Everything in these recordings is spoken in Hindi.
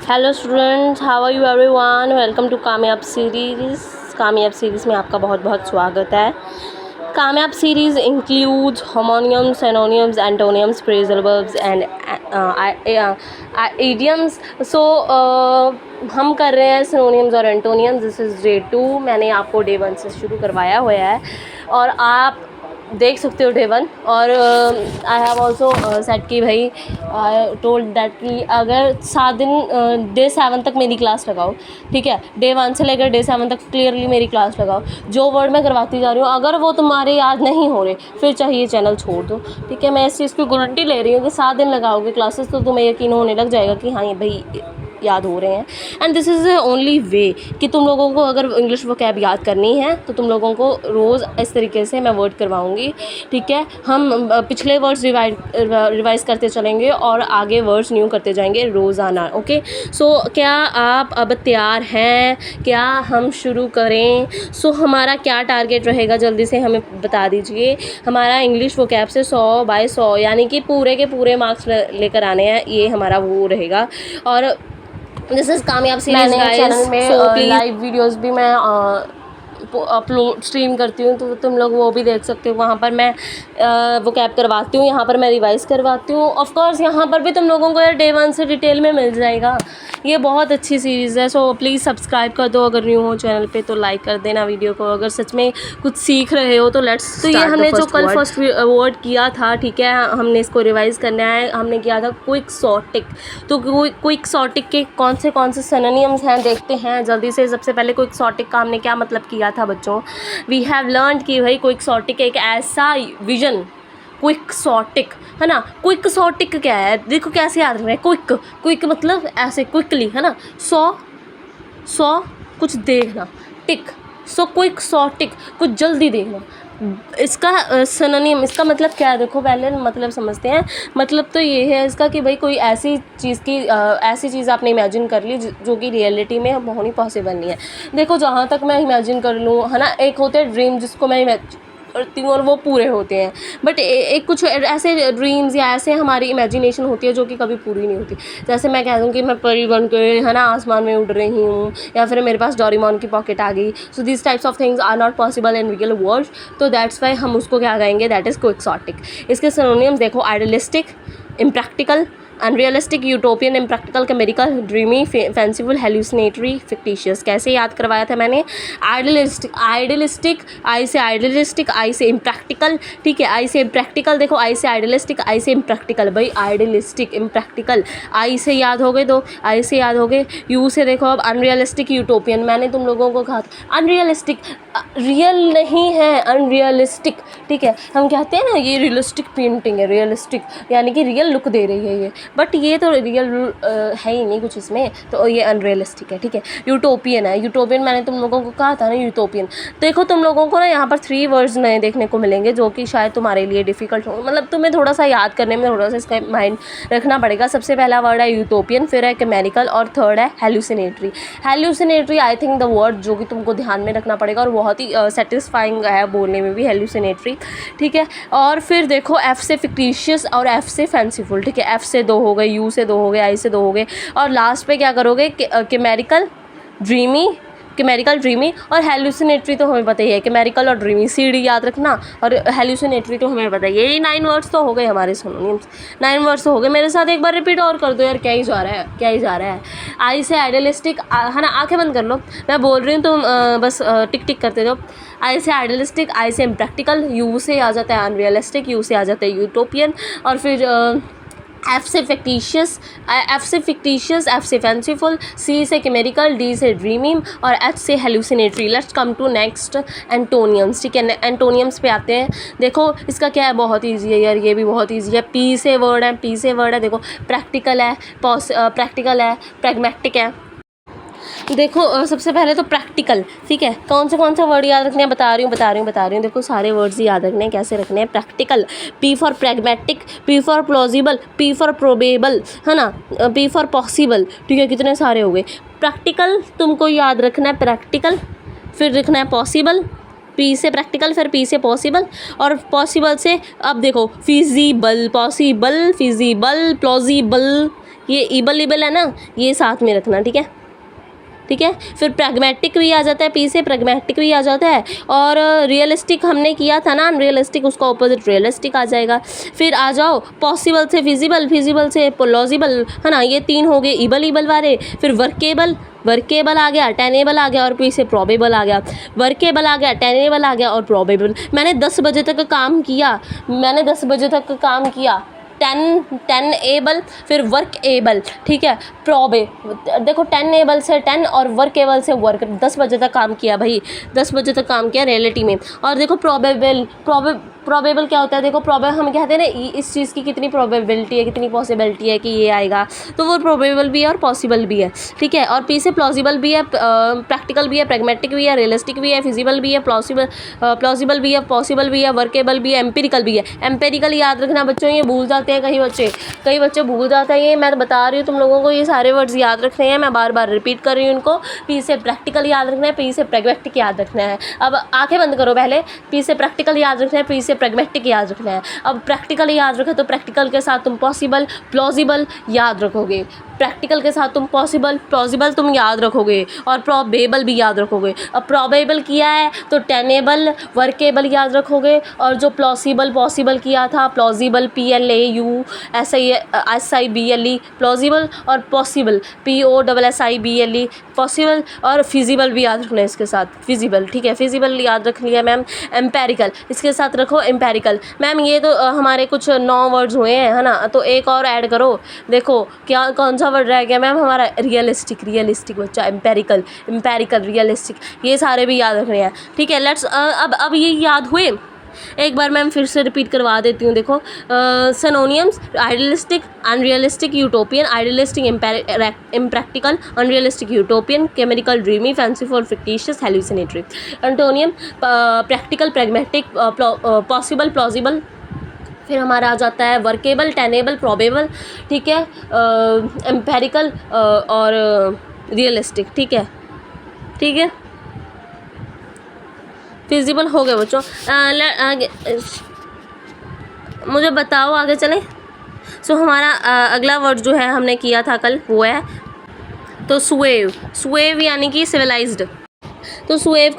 Hello students, how are you everyone. Welcome to Kamyab series. Kamyab series में आपका बहुत बहुत स्वागत है। Kamyab series includes homonyms, anonyms, antonyms, phrasal verbs and idioms. So हम कर रहे हैं सिनोनियम्स और एंटोनियम्स। This is day 2। मैंने आपको डे 1 से शुरू करवाया हुआ है और आप देख सकते हो डे 1। और आई हैव ऑल्सो सेट कि भाई टोल्ड दैट कि अगर 7 दिन डे 7 तक मेरी क्लास लगाओ, ठीक है। डे 1 से लेकर डे 7 तक क्लियरली मेरी क्लास लगाओ। जो वर्ड मैं करवाती जा रही हूँ अगर वो तुम्हारे याद नहीं हो रहे फिर चाहिए चैनल छोड़ दो, ठीक है। मैं इस चीज़ की गारंटी ले रही हूँ कि 7 दिन लगाओगे क्लासेस तो तुम्हें यकीन होने लग जाएगा कि हाँ ये भाई याद हो रहे हैं। And this is the only way कि तुम लोगों को अगर इंग्लिश वोकैब याद करनी है तो तुम लोगों को रोज़ इस तरीके से मैं वर्ड करवाऊंगी, ठीक है। हम पिछले वर्ड्स रिवाइज करते चलेंगे और आगे वर्ड्स न्यू करते जाएंगे रोज़ाना। ओके, सो क्या आप अब तैयार हैं? क्या हम शुरू करें? सो हमारा क्या टारगेट रहेगा जल्दी से हमें बता दीजिए। हमारा इंग्लिश वोकैब से 100 बाय 100 यानी कि पूरे के पूरे मार्क्स लेकर आने हैं, ये हमारा वो रहेगा। और दिस इज़ कामयाब सीरीज़ गाइस। चैनल में लाइव वीडियोस भी मैं अपलोड स्ट्रीम करती हूँ तो तुम लोग वो भी देख सकते हो। वहाँ पर मैं वो कैप करवाती हूँ, यहाँ पर मैं रिवाइज करवाती हूँ। ऑफ कोर्स यहाँ पर भी तुम लोगों को डे 1 से डिटेल में मिल जाएगा। ये बहुत अच्छी सीरीज़ है। सो प्लीज़ सब्सक्राइब कर दो अगर न्यू हो चैनल पे, तो लाइक कर देना वीडियो को। अगर सच में कुछ सीख रहे हो तो लेट्स। तो ये हमने जो कल फर्स्ट वर्ड किया था, ठीक है, हमने इसको रिवाइज़ करना है। हमने किया था क्विक्सोटिक। तो क्विक्सोटिक के कौन से सिनोनिम्स हैं देखते हैं जल्दी से। सबसे पहले क्विक्सोटिक का हमने क्या मतलब किया था बच्चों। वी हैव लर्नड कि भाई क्विक्सोटिक एक ऐसा विजन, क्विक्सोटिक है ना। क्विक्सोटिक क्या है, देखो कैसे याद रखना है। क्विक मतलब ऐसे क्विकली, है ना। सो कुछ देखना, टिक। सो क्विक्सोटिक कुछ जल्दी देखना। इसका सिनोनिम, इसका मतलब क्या है देखो, पहले मतलब समझते हैं। मतलब तो ये है इसका कि भाई कोई ऐसी चीज़ आपने इमेजिन कर ली जो कि रियलिटी में होनी पॉसिबल नहीं है। देखो जहाँ तक मैं इमेजिन कर लूँ, है ना। एक होते हैं ड्रीम जिसको मैं इमेजिन करती हूँ और वो पूरे होते हैं, बट एक कुछ ऐसे ड्रीम्स या ऐसे हमारी इमेजिनेशन होती है जो कि कभी पूरी नहीं होती। जैसे मैं कह दूँ कि मैं परी बन के, है ना, आसमान में उड़ रही हूँ, या फिर मेरे पास डोरेमोन की पॉकेट आ गई। So this types of things are not possible in real world. तो दैट्स वाई हम उसको क्या कहेंगे, दैट इज़ क्विक्सोटिक। इसके सिनोनिम्स देखो, idealistic, impractical, unrealistic, utopian, impractical, chimerical, dreamy, fanciful, hallucinatory, fictitious. कैसे याद करवाया था मैंने। आइडियलिस्टिक, आई से आइडियलिस्टिक, आई से इम्प्रैक्टिकल, ठीक है। आई से इम्प्रैक्टिकल, देखो आई से आइडियलिस्टिक, आई से इम्प्रैक्टिकल। भाई आइडियलिस्टिक, इम्प्रैक्टिकल, आई से याद हो गए दो, आई से याद हो गए। यू से देखो अब अनरियलिस्टिक, यूटोपियन। मैंने तुम लोगों को कहा था अनरियलिस्टिक, रियल नहीं है, अनरियलिस्टिक, ठीक है। हम कहते हैं ना ये रियलिस्टिक पेंटिंग है, रियलिस्टिक यानी कि रियल लुक दे रही है ये, बट ये तो रियल है ही नहीं कुछ इसमें, तो ये अनरियलिस्टिक है, ठीक है। यूटोपियन है, यूटोपियन मैंने तुम लोगों को कहा था ना, यूटोपियन। देखो तुम लोगों को ना यहाँ पर 3 वर्ड्स नए देखने को मिलेंगे जो कि शायद तुम्हारे लिए डिफ़िकल्ट हो, मतलब तुम्हें थोड़ा सा याद करने में थोड़ा सा इसका माइंड रखना पड़ेगा। सबसे पहला वर्ड है यूटोपियन, फिर है केमिकल और थर्ड है हेलुसिनेटरी। हेलुसिनेटरी आई थिंक द वर्ड जो कि तुमको ध्यान में रखना पड़ेगा और बहुत ही सेटिस्फाइंग है बोलने में भी, हेलुसिनेटरी, ठीक है। और फिर देखो एफ से फिक्टिशियस और एफ से फैंसीफुल, ठीक है। एफ से 2 हो गए, यू से 2 हो गए, आई से 2 हो गए, और लास्ट पे क्या करोगे, केमिकल, ड्रीमी, केमिकल, ड्रीमी और हेलुसिनेटरी तो हमें पता ही है। केमिकल और ड्रीमी, CD याद रखना, और हेलुसिनेटरी तो हमें पता ही है। ये 9 वर्ड्स तो हो गए हमारे सिनोनिम्स, 9 वर्ड्स तो हो गए। मेरे साथ एक बार रिपीट और कर दो यार, क्या ही जा रहा है, क्या ही जा रहा है। आई से आइडियलिस्टिक, है ना, आंखें बंद कर लो, मैं बोल रही हूँ तुम बस टिक टिक करते जाओ। आई से आइडियलिस्टिक, आई से इम्प्रैक्टिकल, यू से आ जाता है अनरियलिस्टिक, यू से आ जाता है यूटोपियन, और फिर एफ से फिक्टिशियस, एफ से फैंसीफुल, सी से केमिकल, डी से ड्रीमिंग और एच से hallucinatory. Let's come to next antonyms, ठीक है। एंटोनियम्स पे आते हैं। देखो इसका क्या है, बहुत ईजी है यार, ये भी बहुत ईजी है। पी से वर्ड है, देखो प्रैक्टिकल है, प्रैग्मेटिक है। देखो सबसे पहले तो प्रैक्टिकल, ठीक है। कौन से वर्ड याद रखने हैं, बता रही हूँ। देखो सारे वर्ड्स ही याद रखने हैं, कैसे रखने हैं। Practical, P for pragmatic, P for plausible, P for probable, है ना, पी फॉर पॉसिबल, ठीक है। कितने सारे हो गए। प्रैक्टिकल तुमको याद रखना है, प्रैक्टिकल, फिर रखना है पॉसिबल, पी से प्रैक्टिकल, फिर पी से पॉसिबल, और पॉसिबल से अब देखो फिजिबल, पॉसिबल, फिजिबल, प्लॉजिबल, ये इबल इबल है ना, ये साथ में रखना, ठीक है, ठीक है। फिर प्रैग्मेटिक भी आ जाता है, पी से प्रैग्मेटिक भी आ जाता है। और रियलिस्टिक हमने किया था ना, अनरियलिस्टिक, उसका ऑपोजिट रियलिस्टिक आ जाएगा। फिर आ जाओ पॉसिबल से फिजिबल, फिजिबल से प्लॉजिबल, है ना, ये 3 हो गए इबल इबल वाले। फिर वर्केबल, वर्केबल आ गया, टेनेबल आ गया और पी से प्रॉबेबल आ गया। वर्केबल आ गया, टेनेबल आ गया और प्रॉबेबल। मैंने 10 बजे तक काम किया, मैंने 10 बजे तक काम किया। 10 एबल, फिर वर्क एबल, ठीक है, प्रॉबे, देखो 10 एबल से 10 और वर्क एबल से वर्क, 10 बजे तक काम किया भाई, 10 बजे तक काम किया रियलिटी में। और देखो प्रोबेबल, प्रोबेबल क्या होता है, देखो प्रोबेबल हम कहते हैं ना इस चीज़ की कितनी प्रोबेबिलिटी है, कितनी पॉसिबिलिटी है कि ये आएगा, तो वो प्रोबेबल भी है और पॉसिबल भी है, ठीक है। और पी से प्लॉजिबल भी है, प्रैक्टिकल भी है, प्रैग्मेटिक भी है, रियलिस्टिक भी है, फिजिबल भी है, प्लॉजिबल भी है, पॉसिबल भी है, वर्केबल भी है, एम्पिरिकल भी है। एम्पेरिकल याद रखना बच्चों, ये भूल जाते हैं कई बच्चे भूल जाते हैं, ये मैं बता रही हूँ तुम लोगों को, ये सारे वर्ड्स याद रखने हैं, मैं बार बार रिपीट कर रही हूँ इनको। पी से प्रैक्टिकल याद रखना है, पी से प्रैग्मेटिक याद रखना है। अब आंखें बंद करो पहले, पी से प्रैक्टिकल याद रखना है, पी से प्रैग्मेटिक याद रखना है। अब प्रैक्टिकल याद रखो तो प्रैक्टिकल के साथ तुम पॉसिबल, प्लॉजिबल याद रखोगे, प्रैक्टिकल के साथ तुम पॉसिबल, प्लॉजिबल तुम याद रखोगे और प्रोबेबल भी याद रखोगे। अब प्रोबेबल किया है तो टेनेबल, वर्केबल याद रखोगे, और जो प्लॉसिबल पॉसिबल किया था प्लॉजिबल, PLAUSIBLE प्लॉजिबल, और पॉसिबल POSSIBLE पॉसिबल, और फिजिबल भी याद रखना है इसके साथ, फिजिबल, ठीक है, फिजिबल याद रख लिया मैम। एम्पेरिकल इसके साथ रखो, एम्पेरिकल। मैम ये तो हमारे कुछ 9 वर्ड्स हुए हैं, है ना, तो एक और ऐड करो, देखो क्या कौन सा वर्ड रह गया मैम हमारा, रियलिस्टिक, रियलिस्टिक बच्चा, एम्पेरिकल, एम्पेरिकल, रियलिस्टिक, ये सारे भी याद रखने हैं, ठीक है। लेट्स अब ये याद हुए, एक बार मैम फिर से रिपीट करवा देती हूँ, देखो synonyms, idealistic, unrealistic, utopian, idealistic, impractical, unrealistic, utopian, chimerical, dreamy, fanciful, fictitious, hallucinatory. Antonym practical, pragmatic, possible, plausible. फिर हमारा आ जाता है वर्केबल, टेनेबल, प्रोबेबल, ठीक है, एम्पेरिकल और रियलिस्टिक, ठीक है, ठीक है, फिजिबल हो गए बच्चों। मुझे बताओ आगे चलें। हमारा अगला वर्ड जो है हमने किया था कल, वो है तो स्वेव, स्वेव यानी कि सिविलाइज्ड। तो स्वेव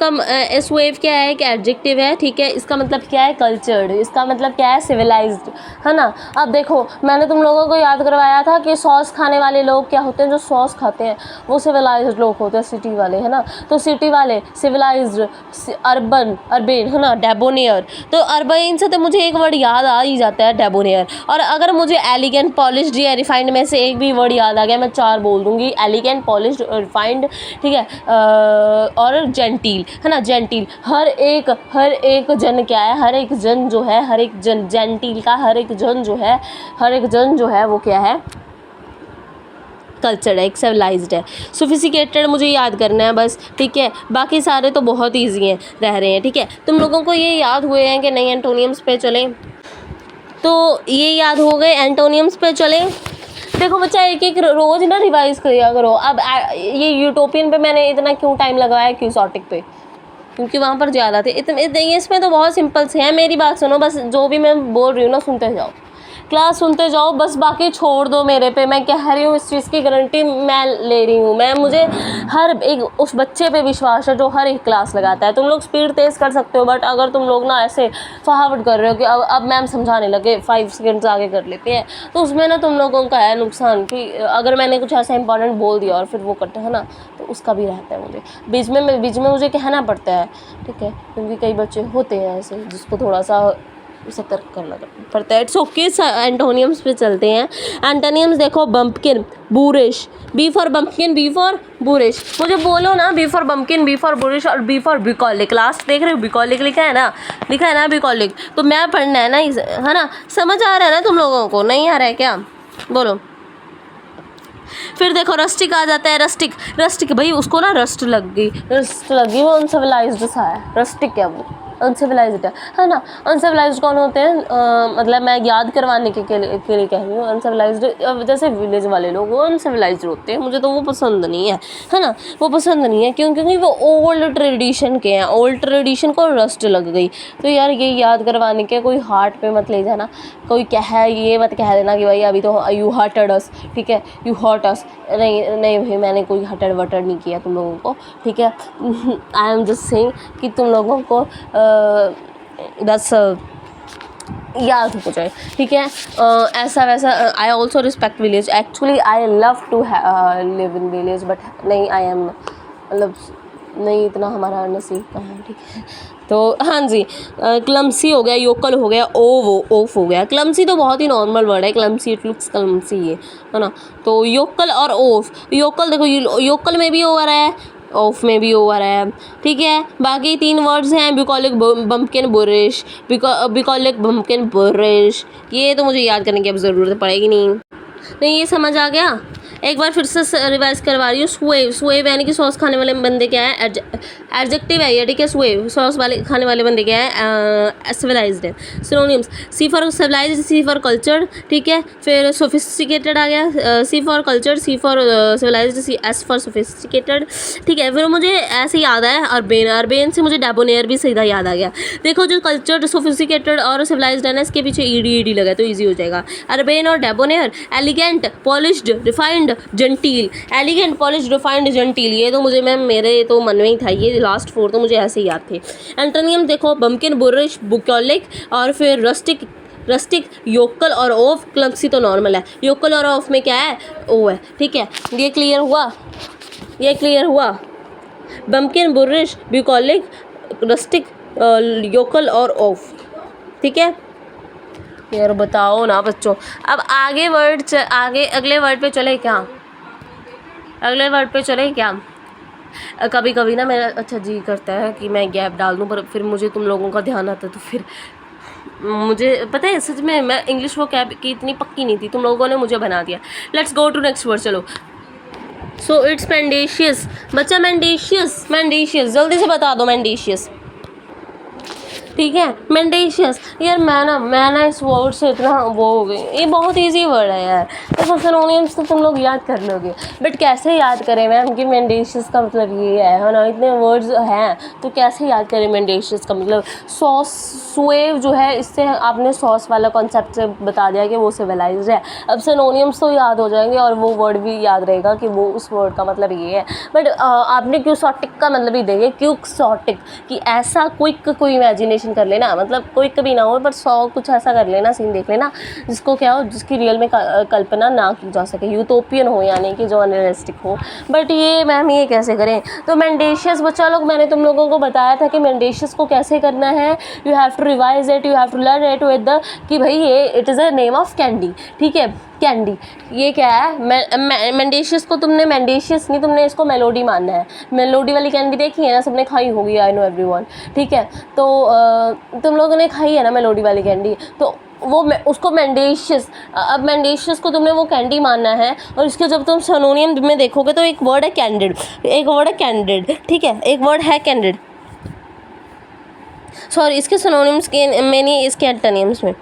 क्या है, एक एडजेक्टिव है, ठीक है, इसका मतलब क्या है, कल्चर्ड, इसका मतलब क्या है, सिविलाइज्ड, है ना। अब देखो मैंने तुम लोगों को याद करवाया था कि सॉस खाने वाले लोग क्या होते हैं, जो सॉस खाते हैं वो सिविलाइज्ड लोग होते हैं, सिटी वाले, है ना। तो सिटी वाले सिविलाइज्ड, अर्बन, है ना, डेबोनियर। तो अर्बन से तो मुझे एक वर्ड याद आ ही जाता है, डेबोनियर। और अगर मुझे एलिगेंट, पॉलिश्ड या रिफाइंड में से एक भी वर्ड याद आ गया, मैं 4 बोल दूंगी, एलिगेंट, पॉलिश्ड, रिफाइंड, ठीक है, और जेंटिल, है ना, जेंटिल। हर एक जन क्या है, हर एक जन जो है, हर एक जन, जेंटिल का हर एक जन जो है वो क्या है, कल्चर्ड है, सिविलाइज्ड है। सोफिस्टिकेटेड मुझे याद करना है बस, ठीक है, बाकी सारे तो बहुत ईजी हैं, रह रहे हैं, ठीक है। तुम लोगों को ये याद हुए हैं कि नहीं, एंटोनियम्स पे चलें, तो ये याद हो गए, एंटोनियम्स पे चलें। देखो बच्चा एक एक रोज़ ना रिवाइज किया करो। अब ये यूटोपियन पे मैंने इतना क्यों टाइम लगाया, क्यूसॉटिक पे, क्योंकि वहाँ पर ज़्यादा थे। इसमें तो बहुत सिंपल से है, मेरी बात सुनो बस, जो भी मैं बोल रही हूँ ना सुनते जाओ, क्लास सुनते जाओ बस, बाकी छोड़ दो मेरे पे। मैं कह रही हूँ इस चीज़ की गारंटी मैं ले रही हूँ, मुझे हर एक उस बच्चे पे विश्वास है जो हर एक क्लास लगाता है। तुम लोग स्पीड तेज़ कर सकते हो, बट अगर तुम लोग ना ऐसे फटाफट कर रहे हो कि अब मैम समझाने लगे 5 सेकंड्स आगे कर लेते हैं, तो उसमें ना तुम लोगों का है नुकसान कि अगर मैंने कुछ ऐसा इंपॉर्टेंट बोल दिया और फिर वो कट है ना, तो उसका भी रहता है मुझे बीच में मुझे कहना पड़ता है, ठीक है, क्योंकि कई बच्चे होते हैं ऐसे जिसको थोड़ा सा सतर्क करना पड़ता है। It's okay. एंटोनियम्स पे चलते हैं। एंटोनियम्स देखो, बम्पकिन, बूरिश, बी फॉर बम्पकिन, बी फॉर बूरिश। मुझे बोलो ना, बी फॉर बम्पकिन, बी फॉर बूरिश और बी फॉर बिकॉलिक। लास्ट देख रहे हो बिकॉलिक लिखा है ना बिकॉलिक, तो मैं पढ़ना है ना, है ना, समझ आ रहा है ना तुम लोगों को, नहीं आ रहा है क्या, बोलो। फिर देखो रस्टिक आ जाता है, रस्टिक भाई उसको ना रस्ट लग गई, वो अनसिविलाइज्ड सा है, रस्टिक है वो, अनसिविलाइज्ड है ना। अनसिविलाइज्ड कौन होते हैं, मतलब मैं याद करवाने के लिए कह रही हूँ। अनसिविलाइज्ड जैसे विलेज वाले लोग वो अनसिविलाइज्ड होते हैं, मुझे तो वो पसंद नहीं है ना, वो पसंद नहीं है क्योंकि वो ओल्ड ट्रेडिशन के हैं, ओल्ड ट्रेडिशन को रस्ट लग गई। तो यार ये याद करवाने के कोई हार्ट पे मत ले जाना, कोई ये मत कह देना कि भाई अभी तो यू हर्टेड अस, ठीक है, यू हर्ट अस। नहीं नहीं भाई, मैंने कोई हटर वटर नहीं किया तुम लोगों को, ठीक है। आई एम जस्ट सेइंग कि तुम लोगों को बस याद हो जाए, ठीक है। ऐसा वैसा I also respect village, actually I love to live in village, but नहीं आई एम मतलब नहीं इतना हमारा नसीब का है, ठीक है। तो हाँ जी, क्लमसी हो गया, योकल हो गया, ओफ हो गया। क्लमसी तो बहुत ही नॉर्मल वर्ड है, क्लमसी, इट लुक्स क्लमसी है ना। तो योकल और ओफ, योकल देखो योकल में भी ओवर है, ऑफ में भी ओवर है, ठीक है। बाकी 3 वर्ड्स हैं, बुकॉलिक बम्पकिन बुरिश, बुकॉलिक बम्पकिन बुरिश, ये तो मुझे याद करने की अब ज़रूरत पड़ेगी नहीं, ये समझ आ गया। एक बार फिर से रिवाइज करवा रही हूँ। स्वेव, स्वेव यानी कि सॉस खाने वाले बंदे क्या है, एडजेक्टिव है ये, ठीक है। स्वेव सॉस वाले खाने वाले बंदे क्या है, सिविलाइज्ड है। Synonyms, C for civilised, C for cultured, ठीक है। फिर सोफिस्टिकेटेड आ गया, C for cultured, C for civilised, C S for sophisticated, ठीक है। फिर मुझे ऐसे याद आया अर्बेन, अर्बेन से मुझे डेबोनेयर भी सीधा याद आ गया। देखो जो कल्चर्ड, सोफिस्टिकेटेड और सिविलाइज्ड है ना, इसके पीछे ईडी लगा तो ईजी हो जाएगा। अर्बेन और debonair, elegant, polished, refined, genteel. Elegant, polished, refined, genteel, ये तो मुझे मैम मेरे तो मन में ही था, ये लास्ट 4 तो मुझे ऐसे ही याद थे। एंटोनियम देखो, बम्पकिन, बुरिश, बुकॉलिक और फिर रस्टिक, योकल और ऑफ। क्लमसी तो नॉर्मल है, योकल और ऑफ में क्या है, ओ है, ठीक है। ये क्लियर हुआ, बम्पकिन, बुरिश, बुकॉलिक, रस्टिक, योकल और ऑफ, ठीक है। यार बताओ ना बच्चों, अब आगे अगले वर्ड पे चले क्या, कभी कभी ना मेरा अच्छा जी करता है कि मैं गैप डाल दूं, पर फिर मुझे तुम लोगों का ध्यान आता है, तो फिर मुझे पता है सच में मैं इंग्लिश वो कैब की इतनी पक्की नहीं थी, तुम लोगों ने मुझे बना दिया। Let's go to next word, चलो। सो इट्स मेंडेशियस, बच्चा मेंडेशियस जल्दी से बता दो, मेंडेशियस, ठीक है। मेंडेशियस, यार मैं ना इस वर्ड से इतना वो हो गई, ये बहुत इजी वर्ड है यार। देखो सिनोनिम्स तो तुम लोग याद कर लोगे, बट कैसे याद करें मैम कि मेंडेशियस का मतलब ये है ना, इतने वर्ड्स हैं तो कैसे याद करें मेंडेशियस का मतलब। सॉस, स्वेव जो है, इससे आपने सॉस वाला कॉन्सेप्ट से बता दिया कि वो सिविलाइज्ड है। अब सिनोनिम्स तो याद हो जाएंगे और वो वर्ड भी याद रहेगा कि वो उस वर्ड का मतलब ये है। बट आपने क्यूसॉटिक का मतलब ही देंगे, क्यूसॉटिक कि ऐसा क्विक कोई इमेजिनेशन कर लेना, मतलब कोई कभी ना हो पर 100 कुछ ऐसा कर लेना, सीन देख लेना जिसको क्या हो, जिसकी रियल में कल्पना ना की जा सके, यूटोपियन हो यानी कि जो अनरियलिस्टिक हो। बट ये मैम ये कैसे करें, तो मेंडेशियस बच्चा लोग मैंने तुम लोगों को बताया था कि मेंडेशियस को कैसे करना है। You have to revise it, you have to learn it with the कि भाई ये it is a name of candy, ठीक है। कैंडी ये क्या है, मेंडेशियस को तुमने मेंडेशियस नहीं, तुमने इसको मेलोडी मानना है। मेलोडी वाली कैंडी देखी है ना, सबने खाई होगी, आई नो एवरीवन, ठीक है। तो तुम लोगों ने खाई है ना मेलोडी वाली कैंडी, तो वो उसको मेंडेशियस, अब मेंडेशियस को तुमने वो कैंडी मानना है। और इसके जब तुम सिनोनियम में देखोगे तो एक वर्ड है कैंडिड, ठीक है, एक वर्ड है कैंडिड, सॉरी इसके सिनोनिम्स के में नहीं, इसके एंटोनिम्स में।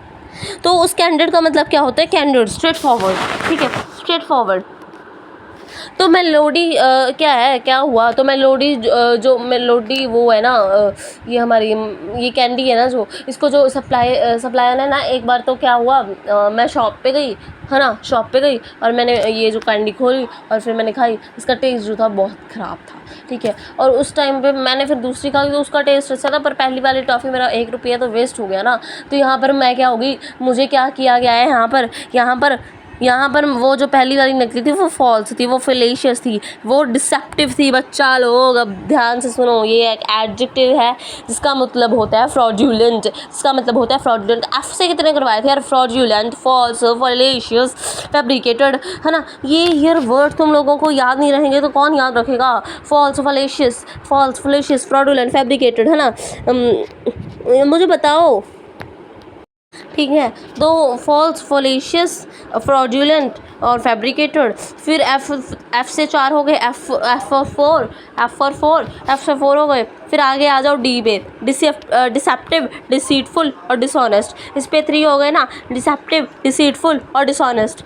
तो उस कैंडिड का मतलब क्या होता है, कैंडिड, स्ट्रेट फॉरवर्ड, ठीक है, स्ट्रेट फॉरवर्ड। तो मेलोडी क्या हुआ, तो मेलोडी जो मेलोडी वो है ना, ये हमारी ये कैंडी है ना, जो इसको जो सप्लायर है ना, एक बार तो क्या हुआ, मैं शॉप पे गई है ना, और मैंने ये जो कैंडी खोली और फिर मैंने खाई, इसका टेस्ट जो था बहुत ख़राब था, ठीक है। और उस टाइम पे मैंने फिर दूसरी खाई तो उसका टेस्ट अच्छा था, पर पहली वाली टॉफ़ी मेरा 1 रुपया तो वेस्ट हो गया ना। तो यहाँ पर मैं क्या होगी, मुझे क्या किया गया है यहाँ पर वो जो पहली वाली निकली थी वो फॉल्स थी, वो फेलेशियस थी, वो डिसेप्टिव थी। बच्चा लोग अब ध्यान से सुनो, ये एक एडजेक्टिव है जिसका मतलब होता है फ्रॉडुलेंट, एफ से कितने करवाए थे यार, फ्रॉडुलेंट, फॉल्स, फेलेशियस, फैब्रिकेटेड, है ना। ये वर्ड तुम लोगों को याद नहीं रहेंगे तो कौन याद रखेगा। फॉल्स, फेलेशियस, फ्रॉडुलेंट, फैब्रिकेटेड, है ना। मुझे बताओ ठीक है। तो फॉल्स, फॉलेशियस, फ्रॉडुलेंट और फैब्रिकेटेड। फिर एफ से 4 हो गए, एफ फॉर फोर हो गए। फिर आगे आ जाओ डी पे, डिसेप्टिव, डिसीटफुल और डिसऑनेस्ट। इस पे 3 हो गए ना, डिसेप्टिव, डिसीटफुल और डिसऑनेस्ट।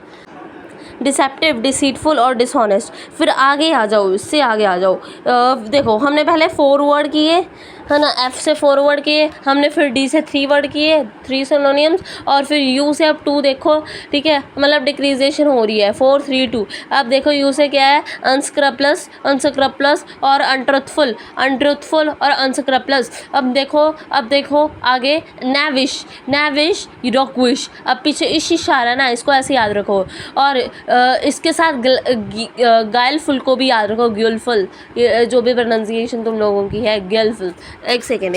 डिसेप्टिव, डिसीटफुल और डिसऑनेस्ट। फिर आगे आ जाओ, इससे आगे आ जाओ। देखो हमने पहले 4 वर्ड किए है ना, एफ से 4 वर्ड किए हमने, फिर डी से 3 वर्ड किए, 3 सिनोनिम्स, और फिर यू से अब 2 देखो। ठीक है, मतलब डिक्रीजेशन हो रही है, 4 3 2। अब देखो यू से क्या है, अनस्क्रप्लस और अनट्रुथफुल और अनस्क्रप्लस। अब देखो आगे नेविश, रॉकविश। अब पीछे इश इशारा ना, इसको ऐसे याद रखो। और इसके साथ गायलफुल को भी याद रखो, ग्युलफुल, जो भी प्रोनाउंसिएशन तुम लोगों की है, ग्युलफुल। एक सेकेंड।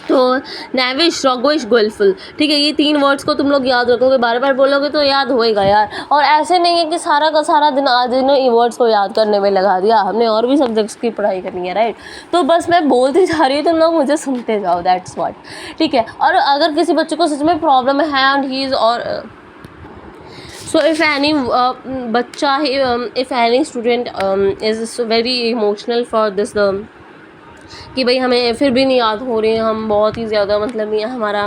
तो नेविश, रॉकविश, ग्युलफुल। ठीक है, ये 3 वर्ड्स को तुम लोग याद रखोगे, बार बार बोलोगे तो याद होएगा यार। और ऐसे नहीं है कि सारा का सारा दिन आज इन वर्ड्स को याद करने में लगा दिया, हमने और भी सब्जेक्ट्स की पढ़ाई करनी है, राइट। तो बस मैं बोलती जा रही हूँ, तुम लोग मुझे सुनते जाओ, दैट्स व्हाट। ठीक है, और अगर किसी बच्चे को सच में प्रॉब्लम है एंड ही इज़ और so if any student is very emotional for this कि भाई हमें फिर भी नहीं याद हो रही है, हम बहुत ही ज़्यादा मतलब ये हमारा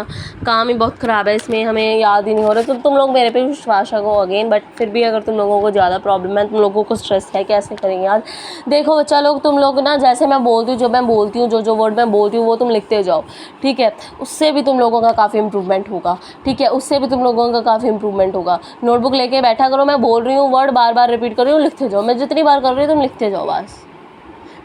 काम ही बहुत ख़राब है, इसमें हमें याद ही नहीं हो रहा, तो तुम लोग मेरे पे विश्वास रखो अगेन। बट फिर भी अगर तुम लोगों को ज़्यादा प्रॉब्लम है, तुम लोगों को स्ट्रेस है, कैसे करेंगे याद। देखो बच्चा लोग, तुम लोग ना जैसे मैं बोलती हूँ, जो वर्ड मैं बोलती हूँ वो तुम लिखते जाओ। ठीक है, उससे भी तुम लोगों का काफ़ी इंप्रूवमेंट होगा। ठीक है, उससे भी तुम लोगों का काफ़ी इंप्रूवमेंट होगा। नोटबुक लेके बैठा करो, मैं बोल रही हूँ वर्ड बार बार रिपीट कर रही हूँ, लिखते जाओ। मैं जितनी बार कर रही हूँ तुम लिखते जाओ बस।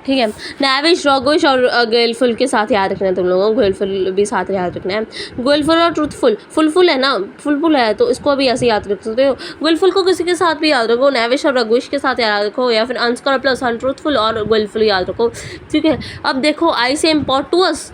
ठीक है, नेविश, रॉकविश और गर्लफुल के साथ याद रखना है तुम लोगों को, गर्लफुल भी साथ याद रखना है। गर्लफुल और ट्रूथफुल, फुलफुल है ना, फुलफुल है तो इसको भी ऐसे याद रख सकते हो। गर्लफुल को किसी के साथ भी याद रखो, नेविश और रॉकविश के साथ याद रखो, या फिर अनस्क्रप्लस, अनट्रूथफुल और गर्लफुल याद रखो। ठीक है, अब देखो आई से इम्पोर्टुअस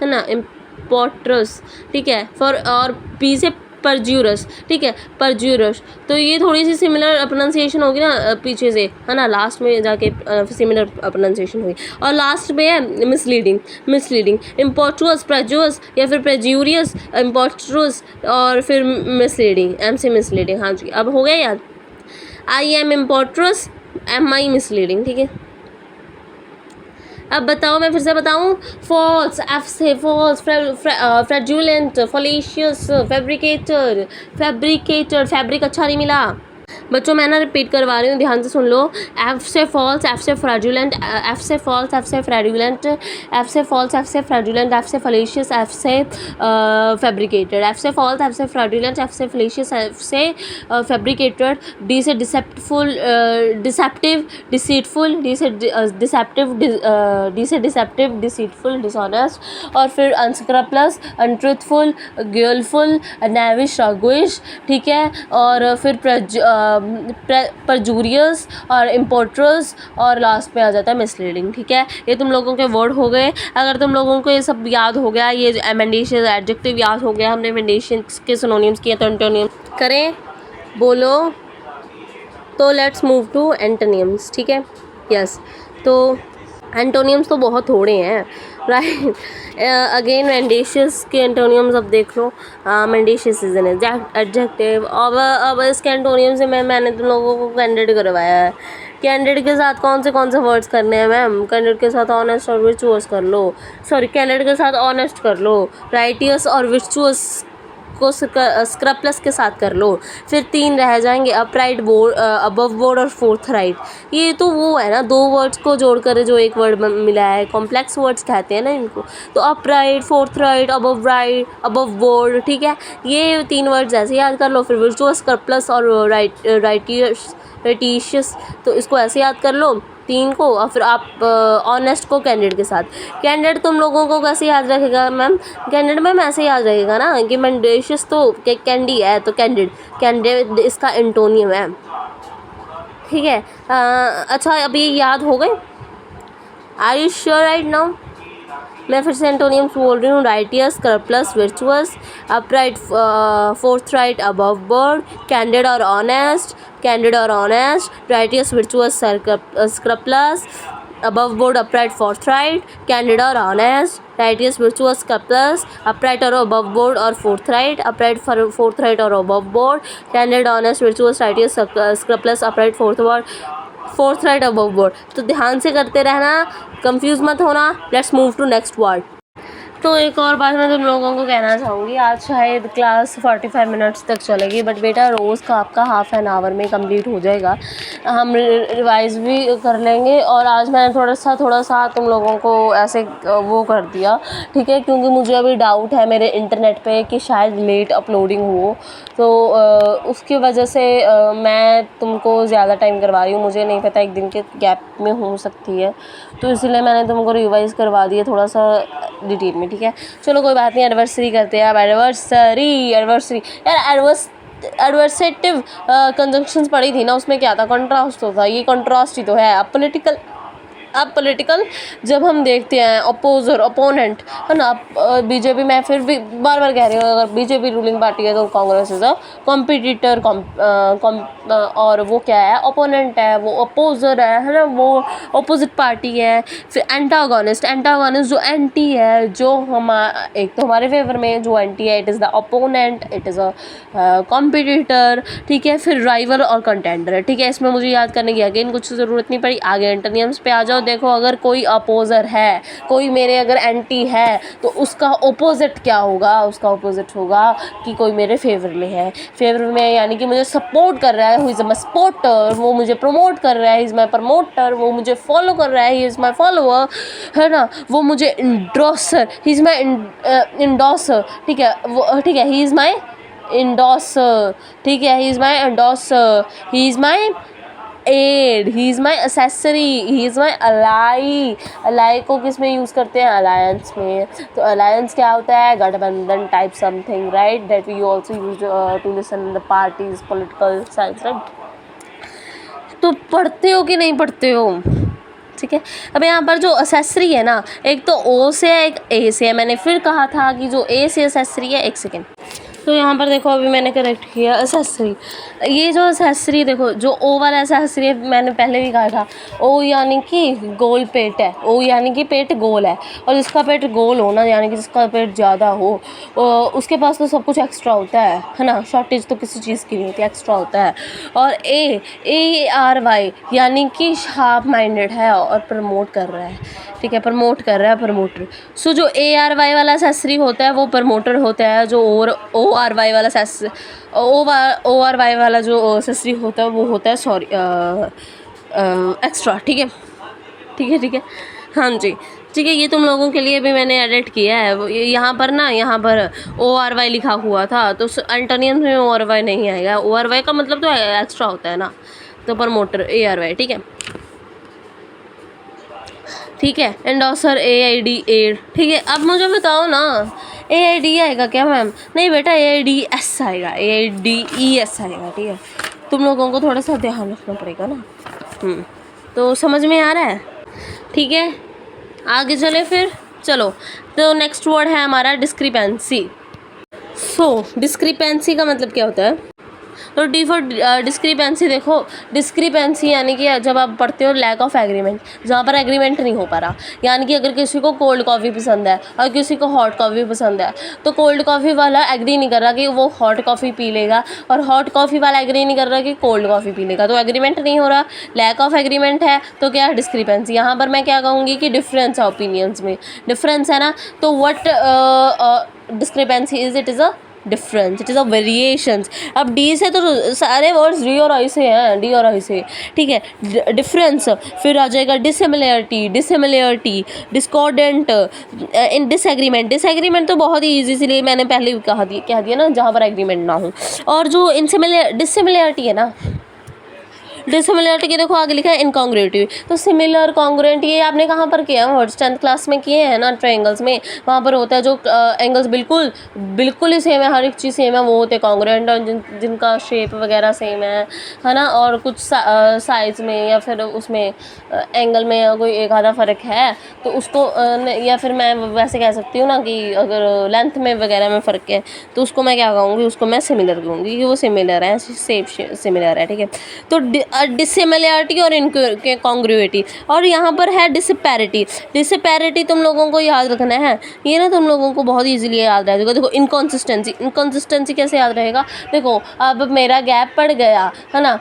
है ना, इम्पोर्ट्रस। ठीक है, फॉर और पी से परज्यूरस। ठीक है, परज्यूरस। तो ये थोड़ी सी सिमिलर प्रोनाउंसिएशन होगी ना पीछे से, है ना, लास्ट में जाके सिमिलर प्रोनाउंसिएशन होगी। और लास्ट में है मिसलीडिंग, इम्पोर्टुअस, प्रेजुअस या फिर प्रेज्यूरियस, इम्पोर्टुअस और फिर मिसलीडिंग, एम से मिसलीडिंग। हाँ जी, अब हो गया याद। I M importuous, M I misleading. ठीक है, अब बताओ, मैं फिर से बताऊं। फॉल्स, एफ से फॉल्स, फ्रेजुलेंट, फॉलेशियस, फैब्रिक अच्छा नहीं मिला बच्चों, मैं ना रिपीट करवा रही हूँ, ध्यान से सुन लो। एफ से फॉल्स, एफ से फ्रेजुलेंट, एफ से फॉल्स, एफ से फ्रेजुलेंट, एफ से फॉल्स, एफ से फ्रेजुलेंट, एफ से फलेशियस, एफ से फैब्रिकेटेड, एफ से फॉल्स, एफ से फ्रेजुलेंट, एफ से फलेशियस, एफ से फैब्रिकेटेड, डी से डिसेप्टिव, डिसीटफुल, डी से डिसेप्टिव, डिसीटफुल, डिसऑनेस्ट, और फिर अनस्क्रप्लस, अनट्रूथफुल, गर्लफुल, नेविश, रॉकविश। ठीक है, और फिर परजूरियस और इम्पोर्ट्रस, और लास्ट में आ जाता है मिसलीडिंग। ठीक है, ये तुम लोगों के वर्ड हो गए। अगर तुम लोगों को ये सब याद हो गया, ये मेंडेशियस एडजेक्टिव याद हो गया, हमने मेंडेशियस के सिनोनिम्स किए, तो एंटोनियम करें, बोलो। तो लेट्स मूव टू एंटोनियम्स। ठीक है, यस। तो एंटोनियम्स तो बहुत थोड़े हैं, राइट। अगेन मेंडेशियस के एंटोनियम्स अब देख लो। मेंडेशियस इज एन एडजेक्टिव। अब इसके एंटोनियम से मैंने तुम लोगों को कैंडिड करवाया है। कैंडिड के साथ कौन से वर्ड्स करने हैं मैम? कैंडिड के साथ ऑनेस्ट और विर्चुअस कर लो, सॉरी, कैंडिड के साथ ऑनेस्ट कर लो, राइटियस और विर्चुअस को स्क्रप्लस के साथ कर लो। फिर 3 रह जाएंगे, अपराइट, बोर्ड, अबव बोर्ड और फोर्थ राइट। ये तो वो है ना, 2 वर्ड्स को जोड़कर जो एक वर्ड मिला है, कॉम्प्लेक्स वर्ड्स कहते हैं ना इनको। तो upright, forthright, above board. ठीक है, ये 3 वर्ड्स ऐसे याद कर लो। फिर विर्चुअस, स्क्रप्लस और राइटिशियस, तो इसको ऐसे याद कर लो 3 को। और फिर आप ऑनेस्ट को कैंडिड के साथ। कैंडिड तुम लोगों को कैसे याद रखेगा मैम? कैंडिड मैम ऐसे याद रहेगा ना कि मेंडेशियस तो कैंडी है, तो कैंडिड इसका एंटोनियम है। ठीक है, अच्छा, अब ये याद हो गए? Are you sure right now? मैं फिर से एंटोनियम्स बोल रही हूँ। Righteous, scrupulous, virtuous, upright, forthright, above board, candid और honest, righteous, virtuous, scrupulous, above board upright fourth right, candid or honest, righteous virtuous scuplus, upright or above board or fourth right, upright for fourth right or above board, candid honest virtuous righteous scuplus, upright fourth right above board. तो ध्यान से करते रहना, कंफ्यूज मत होना. Let's move to next word. तो एक और बात मैं तुम लोगों को कहना चाहूँगी, आज शायद क्लास 45 मिनट्स तक चलेगी, बट बेटा रोज़ का आपका हाफ़ एन आवर में कंप्लीट हो जाएगा. हम रिवाइज़ भी कर लेंगे. और आज मैंने थोड़ा सा तुम लोगों को ऐसे वो कर दिया, ठीक है, क्योंकि मुझे अभी डाउट है मेरे इंटरनेट पे कि शायद लेट अपलोडिंग हो, तो उसकी वजह से मैं तुमको ज़्यादा टाइम करवा रही हूँ. मुझे नहीं पता, एक दिन के गैप में हो सकती है, तो इसलिए मैंने तुमको रिवाइज़ करवा दिया थोड़ा सा डिटेल में, ठीक है. चलो कोई बात नहीं, एनिवर्सरी करते हैं. अब एनिवर्सरी यार, एडवर्सेटिव कंजंक्शंस पढ़ी थी ना, उसमें क्या था, कंट्रास्ट तो था, ये कंट्रास्ट ही तो है. अब पॉलिटिकल जब हम देखते हैं अपोजर अपोनेंट है ना, बीजेपी, मैं फिर भी बार बार कह रही हूँ, अगर बीजेपी रूलिंग पार्टी है तो कांग्रेस इज अ कॉम्पिटिटर, और वो क्या है, ओपोनेंट है, वो अपोजर है ना, वो अपोजिट पार्टी है. फिर एंटागोनिस्ट जो एंटी है, जो एक तो हमारे फेवर में, जो एंटी है, it is the opponent, it is a competitor, ठीक है. फिर राइवल और कंटेंडर है, ठीक है. इसमें मुझे याद करने की अगेन कुछ ज़रूरत नहीं पड़ी. आगे एंटोनियम्स पे आ जाओ. देखो, अगर कोई अपोजर है, कोई मेरे अगर एंटी है, तो उसका ओपोजिट क्या होगा, उसका ओपोजिट होगा कि कोई मेरे फेवर में है. फेवर में यानी कि मुझे सपोर्ट कर रहा है, हु इज़ माई सपोर्टर, वो मुझे प्रमोट कर रहा है, ही इज़ माई प्रमोटर, वो मुझे फॉलो कर रहा है, ही इज़ माई फॉलोअर, है ना. वो मुझे इंडोसर, ही इज़ माई इंडोसर, ठीक है, वो ठीक है, ही इज़ माई इंडोसर, ठीक है, he is my endorser, he is my aide, he is my accessory, he is my ally. Ally को किस में यूज़ करते हैं, अलायंस में. तो अलायंस क्या होता है, गठबंधन type something, right, that we also use to listen the parties political science, right. तो पढ़ते हो कि नहीं पढ़ते हो, ठीक है. अब यहाँ पर जो एसेसरी है ना, एक तो ओ से है, एक ए से है. मैंने फिर कहा था कि जो ए से एसेसरी है, एक सेकेंड. तो यहाँ पर देखो, अभी मैंने करेक्ट किया, एसेसरी. ये जो एसेसरी देखो, जो ओ वाला एसेसरी है, मैंने पहले भी कहा था, ओ यानी कि गोल पेट है, ओ यानी कि पेट गोल है, और जिसका पेट गोल हो ना, यानी कि जिसका पेट ज़्यादा हो, उसके पास तो सब कुछ एक्स्ट्रा होता है ना. शॉर्टेज तो किसी चीज़ की नहीं होती, एक्स्ट्रा होता है. और ARY यानी कि शार्प माइंडेड है और प्रमोट कर रहा है, ठीक है, प्रमोट कर रहा है, प्रमोटर. सो जो ARY वाला एसेसरी होता है वो प्रमोटर होता है. जो ORY वाला जो एसेसरी होता है वो होता है, सॉरी, एक्स्ट्रा, ठीक है, ठीक है. हाँ जी, ठीक है. ये तुम लोगों के लिए भी मैंने एडिट किया है. यहाँ पर ORY लिखा हुआ था, तो एंटोनियम में ORY नहीं आएगा. ORY का मतलब तो एक्स्ट्रा होता है ना, तो प्रमोटर ARY, ठीक है, ठीक है. एंडोसर AID, एड, ठीक है. अब मुझे बताओ ना, AID आएगा क्या मैम? नहीं बेटा, AIDS आएगा, AIDS आएगा, ठीक है. तुम लोगों को थोड़ा सा ध्यान रखना पड़ेगा ना. तो समझ में आ रहा है, ठीक है. आगे चले फिर, चलो. तो नेक्स्ट वर्ड है हमारा डिस्क्रिपेंसी. सो डिस्क्रिपेंसी का मतलब क्या होता है? तो डी फॉर डिस्क्रिपेंसी. देखो, डिस्क्रिपेंसी यानी कि जब आप पढ़ते हो लैक ऑफ एग्रीमेंट, जहाँ पर एग्रीमेंट नहीं हो पा रहा. यानी कि अगर किसी को कोल्ड कॉफ़ी पसंद है और किसी को हॉट कॉफ़ी पसंद है, तो कोल्ड कॉफ़ी वाला एग्री नहीं कर रहा कि वो हॉट कॉफ़ी पी लेगा, और हॉट कॉफ़ी वाला एग्री नहीं कर रहा कि कोल्ड कॉफ़ी पी लेगा. तो एग्रीमेंट नहीं हो रहा, लैक ऑफ एग्रीमेंट है. तो क्या है, डिस्क्रिपेंसी. यहाँ पर मैं क्या कहूँगी कि डिफरेंस है, ओपिनियंस में डिफरेंस है ना. तो what discrepancy is, it is a difference, it is a variations. अब डी से तो सारे वर्ड्स डी और आई से हैं, डी और आई से, ठीक है. डिफरेंस, फिर आ जाएगा डिसिमिलरिटी, डिस्कॉर्डेंट, इन डिसएग्रीमेंट तो बहुत ही ईजी, इसलिए मैंने पहले भी कह दिया ना, जहाँ पर एग्रीमेंट ना हो. और जो डिसिमिलरिटी है ना, डिसिमिलरिटी की देखो आगे लिखा है इनकॉन्ग्रुएंट. तो सिमिलर, कॉन्ग्रुएंट, ये आपने कहाँ पर किया है, 10th क्लास में किए हैं ना, ट्रायंगल्स में. वहाँ पर होता है जो एंगल्स बिल्कुल ही सेम है, हर एक चीज़ सेम है, वो होते हैं कॉन्ग्रुएंट. और जिनका शेप वगैरह सेम है ना, और कुछ साइज में या फिर उसमें एंगल में कोई एक आधा फ़र्क है, तो उसको या फिर मैं वैसे कह सकती हूँ ना कि अगर लेंथ में वगैरह में फ़र्क है, तो उसको मैं क्या कहूँगी, उसको मैं सिमिलर कहूँगी कि वो सिमिलर है, शेप सिमिलर है, ठीक है. तो डिसिमिलैरिटी और इनकॉन्ग्रुइटी, और यहाँ पर है डिसिपैरिटी। डिसिपैरिटी तुम लोगों को याद रखना है, ये ना तुम लोगों को बहुत इजीली याद रहेगा। देखो इनकॉन्सिस्टेंसी, इनकॉन्सिस्टेंसी कैसे याद रहेगा, देखो अब मेरा गैप पड़ गया है ना,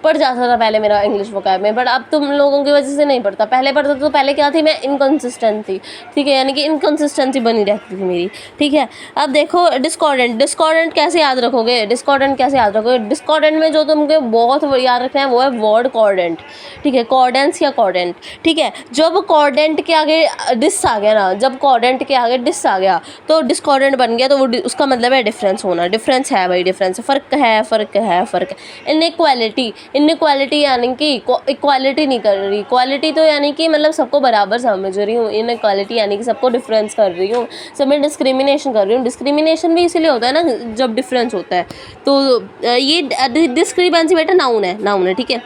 पड़ जाता था पहले मेरा इंग्लिश वोकैब में, बट अब तुम लोगों की वजह से नहीं पड़ता। पहले पढ़ता तो पहले क्या थी, मैं इनकॉन्सिस्टेंट थी, ठीक है, यानी कि इनकॉन्सिस्टेंसी बनी रहती थी मेरी, ठीक है। अब देखो डिस्कॉर्डेंट, डिस्कॉर्डेंट कैसे याद रखोगे, डिस्कॉर्डेंट कैसे याद रखोगे, डिस्कॉर्डेंट में जो तुमको बहुत याद रखना है वो है वर्ड कॉर्डेंट, ठीक है, कॉर्डेंस या कॉर्डेंट, ठीक है। जब कॉर्डेंट के आगे डिस आ गया ना, जब कॉर्डेंट के आगे डिस आ गया तो डिस्कॉर्डेंट बन गया, तो वो उसका मतलब है डिफरेंस होना। डिफरेंस है भाई, डिफरेंस, फ़र्क है, फ़र्क है, फ़र्क है। इनइक्वालिटी, इनइक्वालिटी यानी कि इक्वालिटी नहीं कर रही, क्वालिटी तो यानी कि मतलब सबको बराबर समझ रही हूँ, इनइक्वालिटी यानी कि सबको डिफरेंस कर रही हूँ, सब में डिस्क्रिमिनेशन कर रही हूँ। डिस्क्रिमिनेशन भी इसीलिए होता है ना जब डिफरेंस होता है, तो ये डिस्क्रिपेंसी बेटा नाउन है, नाउन है, ठीक है,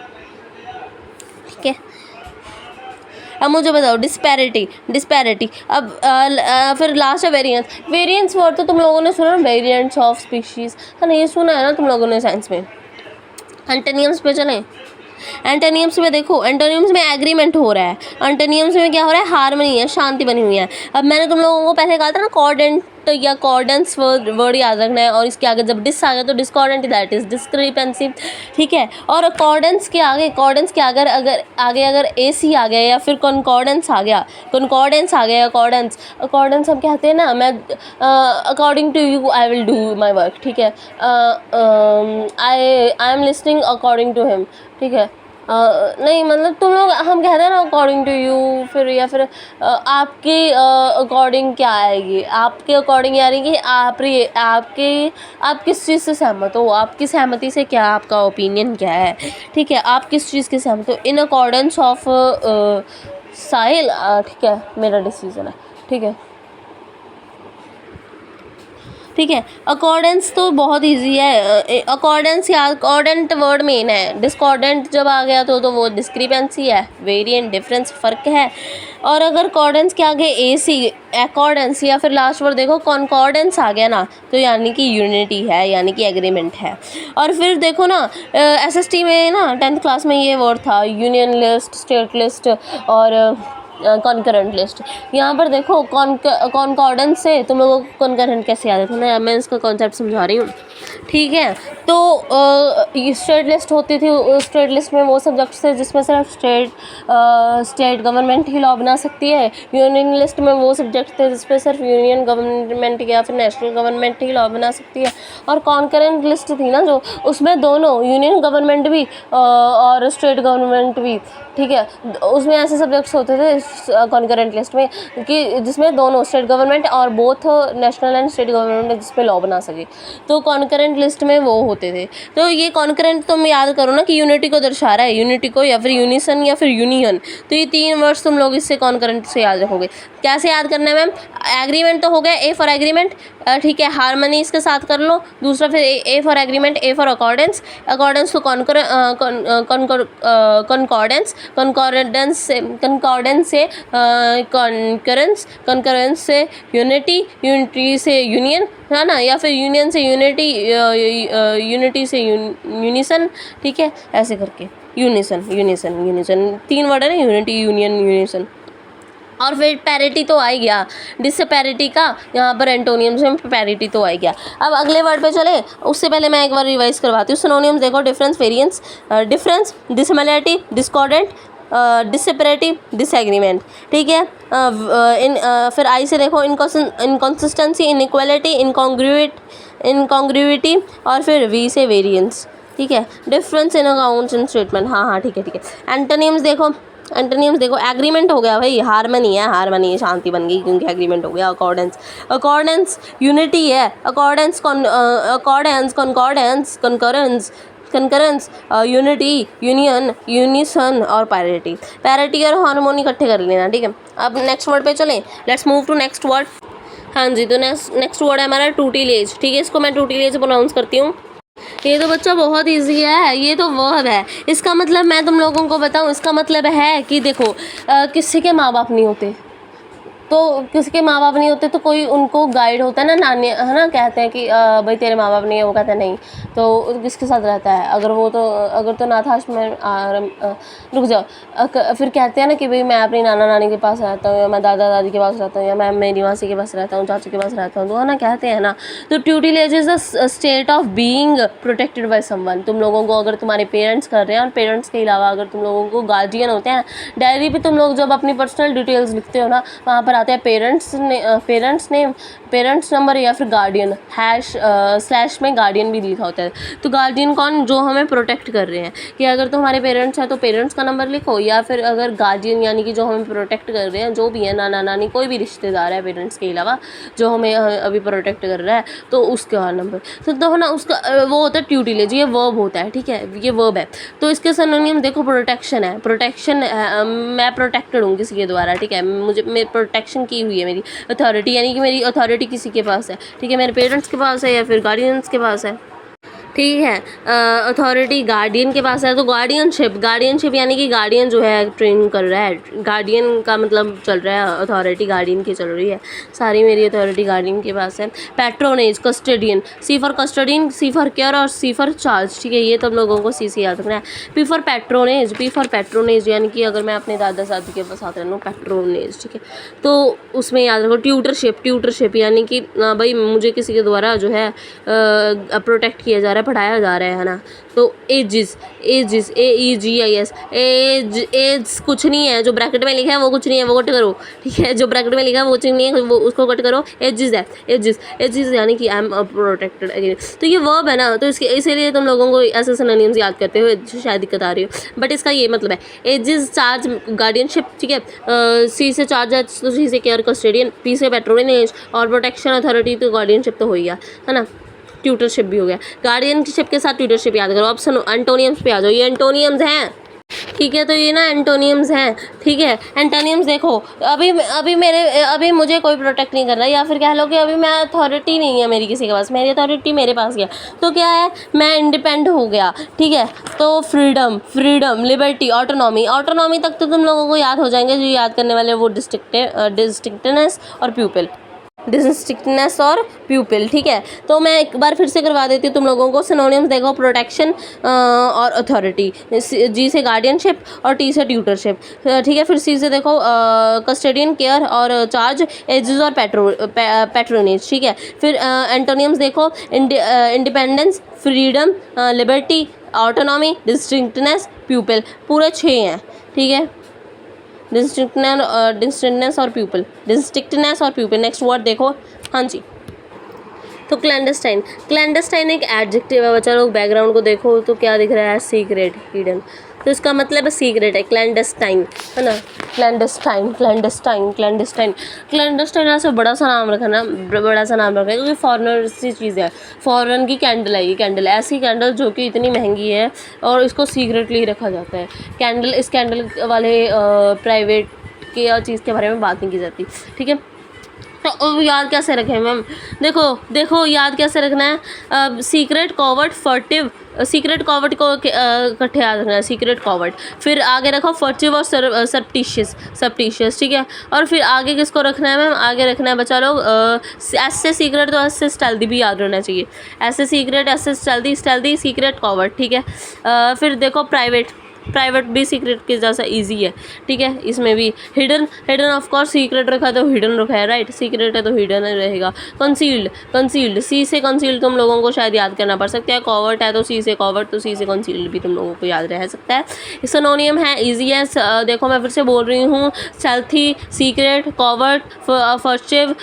ठीक है। अब मुझे बताओ डिस्पैरिटी, डिस्पैरिटी। अब फिर लास्ट है वेरिएंस। वेरिएंस वर्ड तो तुम लोगों ने सुना, वेरिएंट्स ऑफ स्पीशीज़, है ना, ये सुना है ना तुम लोगों ने साइंस में। एंटोनिम्स पे चलें, एंटोनिम्स में देखो, एंटोनिम्स में एग्रीमेंट हो रहा है, एंटोनिम्स में क्या हो रहा है, हार्मनी है, शांति बनी हुई है। अब मैंने तुम लोगों को पहले कहा था ना कॉर्डेंट या कॉर्डेंस वर्ड याद रखना है, और इसके आगे जब डिस आ गया तो डिस्कॉर्डेंट, दैट इज डिस्क्रिपेंसी, ठीक है। और अकॉर्डेंस के आगे, अकॉर्डेंस के अगर अगर AC आ गया या फिर कॉन्कॉर्डेंस आ गया, कॉन्कॉर्डेंस आ गया, अकॉर्डेंस, अकॉर्डेंस हम कहते हैं ना, मैं according to you I will do my work, ठीक है, I am listening according to him, ठीक है। नहीं मतलब तुम लोग, हम कहते हैं ना अकॉर्डिंग टू यू, फिर या फिर आपके अकॉर्डिंग क्या आएगी, आपके अकॉर्डिंग यानी कि आप किस चीज़ से सहमत हो, आपकी सहमति से क्या, आपका ओपिनियन क्या है, ठीक है, आप किस चीज़ के सहमत हो। इन अकॉर्डेंस ऑफ साहिल, ठीक है, मेरा डिसीजन है, ठीक है, ठीक है। अकॉर्डेंस तो बहुत इजी है, अकॉर्डेंस या अकॉर्डेंट वर्ड मेन है, डिस्कॉर्डेंट जब आ गया तो वो डिस्क्रिपेंसी है, वेरिएंट, डिफरेंस, फ़र्क है। और अगर कॉर्डेंस के आगे AC, अकॉर्डेंस, या फिर लास्ट वर्ड देखो कॉन्कॉर्डेंस आ गया ना, तो यानी कि यूनिटी है, यानी कि एग्रीमेंट है। और फिर देखो ना SST में ना 10th क्लास में ये वर्ड था, यूनियन लिस्ट, स्टेट लिस्ट और कॉन्करेंट लिस्ट। यहाँ पर देखो कॉन्कॉर्डेंस से तुम लोगों को कॉन्करेंट कैसे याद है, मैं इसका कॉन्सेप्ट समझा रही हूँ, ठीक है। तो स्टेट लिस्ट होती थी, स्टेट लिस्ट में वो सब्जेक्ट्स थे जिसमें सिर्फ स्टेट गवर्नमेंट ही लॉ बना सकती है। यूनियन लिस्ट में वो सब्जेक्ट थे जिसमें सिर्फ यूनियन गवर्नमेंट या फिर नेशनल गवर्नमेंट ही लॉ बना सकती है। और कॉन्करेंट लिस्ट थी ना जो, उसमें दोनों यूनियन गवर्नमेंट भी और स्टेट गवर्नमेंट भी, ठीक है, उसमें ऐसे सब्जेक्ट्स होते थे कॉन्करेंट लिस्ट में कि जिसमें दोनों स्टेट गवर्नमेंट और both national and state government जिस पे लॉ बना सके, तो कॉन्करेंट लिस्ट में वो होते थे। तो ये कॉन्करेंट तुम याद करो ना कि यूनिटी को दर्शा रहा है, यूनिटी को, या फिर यूनिसन या फिर यूनियन, तो ये 3 वर्ड्स तुम लोग इससे कॉन्करेंट से याद रखोगे। कैसे याद करना है मैम, एग्रीमेंट तो हो गया, A फॉर एग्रीमेंट, ठीक है, हारमनी इसके साथ कर लो, दूसरा फिर A for agreement, A for accordance, accordance तो कॉन्कॉर्डेंस, कॉन्कॉर्डेंस से कॉन्करेंस, कॉन्करेंस से यूनिटी, यूनिटी से यूनियन, है ना, या फिर यूनियन से यूनिटी, यूनिटी से यूनिसन, ठीक है, ऐसे करके यूनिसन, यूनिसन, यूनिसन 3 वर्ड है ना, यूनिटी, यूनियन, यूनिसन। और फिर पैरिटी तो आ ही गया, डिसपैरिटी का यहाँ पर एंटोनियम्स में पैरिटी तो आ ही गया। अब अगले वर्ड पे चले, उससे पहले मैं एक बार रिवाइज करवाती हूँ। सिनोनिम्स देखो, difference, variance, difference, dissimilarity, discordant, disparity, disagreement, ठीक है। फिर आई से देखो इनकॉन्सिस्टेंसी, इनइक्वालिटी, इनकॉन्ग्रुइटी, और फिर वी से वेरिएंस, ठीक है। Difference in accounts and statement, हाँ हाँ ठीक है ठीक है। एंटोनिम्स देखो, एंटोनिम्स देखो, एग्रीमेंट हो गया भाई, हारमनी है, हारमनी, शांति बन गई क्योंकि एग्रीमेंट हो गया। अकॉर्डेंस, अकॉर्डेंस यूनिटी है, accordance accordance, कॉन्कॉर्डेंस, concurrence, concurrence, unity, union, unison और पैरिटी। पैरिटी और हार्मोनी इकट्ठे कर लेना, ठीक है। अब नेक्स्ट वर्ड पे चलें, let's move to next word. हाँ जी, तो नेक्स्ट वर्ड है हमारा टूटीलेज, ठीक है, इसको मैं टूटीलेज प्रोनाउंस करती हूँ। ये तो बच्चा बहुत इजी है, ये तो वर्ब है। इसका मतलब मैं तुम लोगों को बताऊँ, इसका मतलब है कि देखो किसी के माँ बाप नहीं होते, तो किसी के माँ बाप नहीं होते तो कोई उनको गाइड होता है ना, नानी है ना, कहते हैं कि भाई तेरे माँ बाप नहीं है, वो कहते हैं नहीं, तो किसके साथ रहता है, अगर तो अनाथ में रुक जाओ, फिर कहते हैं ना कि भाई मैं अपनी नाना नानी के पास रहता हूँ, या मैं दादा दादी के पास रहता हूँ, या मैं मेरी मासी के पास रहता हूँ, चाचू के पास रहता हूँ, तो है ना, कहते हैं ना। तो ट्यूटिलेज is the state of being protected by someone. तुम लोगों को अगर तुम्हारे पेरेंट्स कर रहे हैं, और पेरेंट्स के अलावा अगर तुम लोगों को गार्जियन होते हैं, डायरी पे तुम लोग जब अपनी पर्सनल डिटेल्स लिखते हो ना, वहाँ पर आते हैं पेरेंट्स नेम, पेरेंट्स नंबर, या फिर गार्डियन / में गार्डियन भी लिखा होता है। तो गार्डियन कौन, जो हमें प्रोटेक्ट कर रहे हैं, कि अगर तुम्हारे पेरेंट्स हैं तो पेरेंट्स का नंबर लिखो, या फिर अगर गार्डियन यानी कि जो हमें प्रोटेक्ट कर रहे हैं, जो भी है, नाना नानी, कोई भी रिश्तेदार है पेरेंट्स के अलावा जो हमें अभी प्रोटेक्ट कर रहा है, तो उसका नंबर। तो ना उसका वो होता है ट्यूटिलेज, ये वर्ब होता है, ठीक है, ये वर्ब है। तो इसके सिनोनिम देखो, प्रोटेक्शन है, प्रोटेक्शन मैं प्रोटेक्टेड हूँ किसी के द्वारा, ठीक है, मेरी प्रोटेक्शन की हुई है, मेरी अथॉरिटी, यानी कि मेरी अथॉरिटी किसी के पास है, ठीक है, मेरे पेरेंट्स के पास है या फिर गार्डियंस के पास है, ठीक है। अथॉरिटी गार्डियन के पास है, तो गार्डियनशिप यानी कि गार्डियन जो है ट्रेन कर रहा है, गार्डियन का मतलब चल रहा है, अथॉरिटी गार्डियन की चल रही है, सारी मेरी अथॉरिटी गार्डियन के पास है। Patronage, custodian, C for custodian, C for care और सी फॉर चार्ज, ठीक है, ये तुम लोगों को सी याद रखना है। पी फॉर पैट्रोनेज यानी कि अगर मैं अपने दादा दादी के साथ रहूँ, पैट्रोनेज, ठीक है, तो उसमें याद रखो। ट्यूटरशिप यानी कि भाई मुझे किसी के द्वारा जो है प्रोटेक्ट किया जा रहा है, पढ़ाया जा रहा है ना। तो एजिस AEGIS, एज कुछ नहीं है, जो ब्रैकेट में लिखा है वो कुछ नहीं है, वो कट करो, ठीक है, जो ब्रैकेट में लिखा है वो कुछ नहीं है, वो उसको कट करो। एजिस है, एजिस यानी कि आई एम प्रोटेक्टेड अगेन। तो ये वर्ब है ना, तो इसके इसीलिए तुम लोगों को ऐसे सिनोनिम्स याद करते हुए शायद दिक्कत आ रही हो, बट इसका ये मतलब है एजिस चार्ज गार्डियनशिप, ठीक है, सी से चार्ज है तो सी से केयर कस्टडियन, पी से पैट्रोनेज, और प्रोटेक्शन अथॉरिटी तो गार्डियनशिप तो हो गया, है ना। ट्यूटरशिप भी हो गया, गार्डियनशिप के साथ ट्यूटरशिप याद करो। ऑप्शन एंटोनियम्स पे आ जाओ, ये एंटोनियम्स हैं, ठीक है, तो ये ना एंटोनियम्स हैं, ठीक है। एंटोनियम्स देखो, अभी मुझे कोई प्रोटेक्ट नहीं कर रहा, या फिर कह लो कि अभी मैं अथॉरिटी नहीं है मेरी किसी के पास, मेरी अथॉरिटी मेरे पास गया, तो क्या है, मैं इंडिपेंडेंट हो गया, ठीक है। तो फ्रीडम, लिबर्टी, ऑटोनॉमी तक तो तुम लोगों को याद हो जाएंगे, जो याद करने वाले वो डिस्टिंक्टनेस और प्यूपिल, ठीक है। तो मैं एक बार फिर से करवा देती हूँ तुम लोगों को। सिनोनिम्स देखो, प्रोटेक्शन और अथॉरिटी, जी से गार्डियनशिप और टी से ट्यूटरशिप, ठीक है। फिर सी से देखो कस्टडियन, केयर और चार्ज, एजेस और पैट्रोनेज, ठीक है। फिर एंटोनियम्स देखो, independence, freedom, liberty, autonomy, distinctness, pupil, पूरे 6 हैं, ठीक है। डिस्टिंक्टनेस और प्यूपिल। नेक्स्ट वर्ड देखो, हाँ जी, तो क्लैंडस्टाइन एक एडजेक्टिव है बच्चा लोग। बैकग्राउंड को देखो तो क्या दिख रहा है, सीक्रेट, हिडन, तो इसका मतलब है सीक्रेट है, क्लैंडस्टाइन, है ना। क्लैंडस्टाइन ऐसे बड़ा सा नाम रखा ना, बड़ा सा नाम रखा है, क्योंकि फॉरेनर सी चीज़ है, फॉरेन की कैंडल है, ये कैंडल ऐसी कैंडल जो कि इतनी महंगी है और इसको सीक्रेटली रखा जाता है। इस कैंडल वाले प्राइवेट के चीज़ के बारे में बात नहीं की जाती, ठीक है। तो याद कैसे रखें मैम, देखो याद कैसे रखना है, सीक्रेट, कॉवर्ट, फर्टिव, सीक्रेट कॉवर्ट को इकट्ठे याद रखना है, सीक्रेट कॉवर्ट। फिर आगे रखो फर्टिव और सरप्टिशियस, ठीक है। और फिर आगे किसको रखना है मैम, आगे रखना है बच्चा लोग एस से सीक्रेट, तो एस से स्टेल्दी भी याद रहना चाहिए, एस से सीक्रेट, एस से स्टेल्दी, सीक्रेट, कॉवर्ट, ठीक है। फिर देखो प्राइवेट भी सीक्रेट के जैसा इजी है, ठीक है। इसमें भी हिडन ऑफ कोर्स, सीक्रेट रखा तो हिडन रखा है, राइट, सीक्रेट है तो हिडन रहेगा। कंसील्ड, सी से कंसील्ड तुम लोगों को शायद याद करना पड़ सकता है, कॉवर्ट है तो सी से कॉवर्ट, तो सी से कंसील्ड भी तुम लोगों को याद रह सकता है। सिनोनियम है, इजी है, देखो मैं फिर से बोल रही हूँ, stealthy, secret, covert, furtive,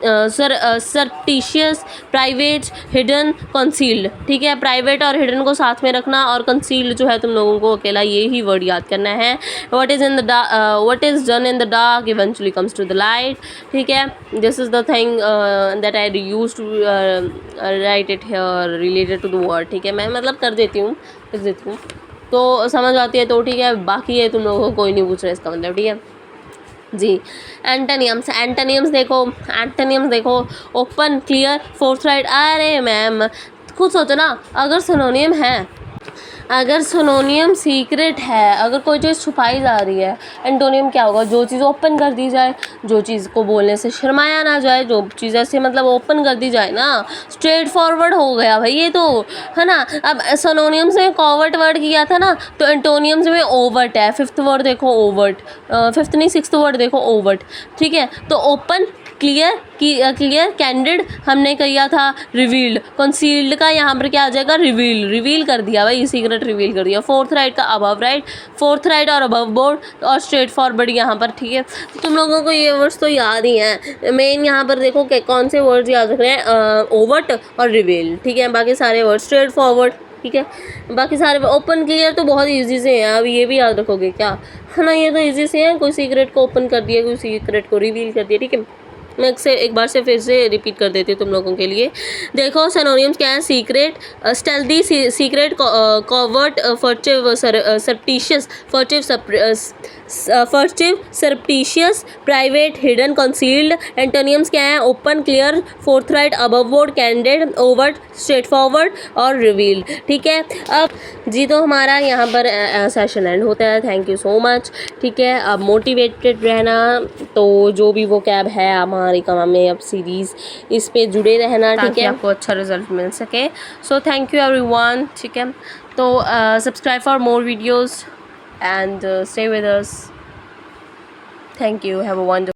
surreptitious, private, hidden, concealed, ठीक है। प्राइवेट और हिडन को साथ में रखना, और कंसील्ड जो है तुम लोगों को अकेला ये ही वर्ड याद करना है। What is done in the dark eventually comes to the light, ठीक है। This is the thing that I use to write it here related to the word, ठीक है। मैं मतलब कर देती हूँ, लिख देती हूँ, तो समझ आती है तो ठीक है, बाकी ये तुम लोगों को कोई नहीं पूछ रहा इसका मतलब, ठीक है जी। एंटोनियम्स देखो, ओपन, क्लियर, फोर्थराइट। अरे मैम खुद सोचो ना, अगर सिनोनियम है, अगर सिनोनियम सीक्रेट है, अगर कोई चीज़ छुपाई जा रही है, एंटोनियम क्या होगा? जो चीज़ ओपन कर दी जाए, जो चीज़ को बोलने से शर्माया ना जाए, जो चीज़ ऐसे मतलब ओपन कर दी जाए ना, स्ट्रेट फॉरवर्ड हो गया भाई ये तो, है ना। अब सिनोनियम्स में कॉवर्ट वर्ड किया था ना, तो एंटोनियम्स में ओवर्ट है। फिफ्थ वर्ड देखो ओवर्ट, फिफ्थ नहीं सिक्स्थ वर्ड देखो ओवर्ट, ठीक है। तो ओपन, क्लियर, क्लियर, कैंडिड हमने किया था, रिवील्ड, कंसील्ड का यहाँ पर क्या आ जाएगा? रिवील, रिवील कर दिया भाई, सीक्रेट रिवील कर दिया। फोर्थ राइट का अबव राइट, फोर्थ राइट और अबव बोर्ड और स्ट्रेट फॉरवर्ड यहाँ पर, ठीक है। तुम लोगों को ये वर्ड्स तो याद ही हैं। मेन यहाँ पर देखो कि कौन से वर्ड्स याद रख रहे हैं, ओवर्ट और रिवील, ठीक है। बाकी सारे वर्ड स्ट्रेट फॉरवर्ड, ठीक है। बाकी सारे ओपन क्लियर तो बहुत इजी से हैं, अब ये भी याद रखोगे क्या, है ना। ये तो इजी से हैं, कोई सीक्रेट को ओपन कर दिया, कोई सीक्रेट को रिवील कर दिया, ठीक है। मैं एक बार से फिर से रिपीट कर देती हूँ तुम लोगों के लिए। देखो सिनोनिम्स क्या है? Secret, stealthy, secret, covert, furtive, surreptitious, furtive, surreptitious, private, hidden, concealed. Antonyms क्या है? Open, clear, forthright, above board, candid, overt, straightforward और रिवील, ठीक है। अब जी तो हमारा यहाँ पर सेशन एंड होता है। थैंक यू सो मच, ठीक है। अब मोटिवेटेड रहना, तो जो भी वो कैब है हमारी काम में अब सीरीज़, इस पे जुड़े रहना, ठीक है, आपको अच्छा रिजल्ट मिल सके। सो थैंक यू एवरीवन, ठीक है। तो subscribe for more videos and stay with us. Thank you. Have a wonderful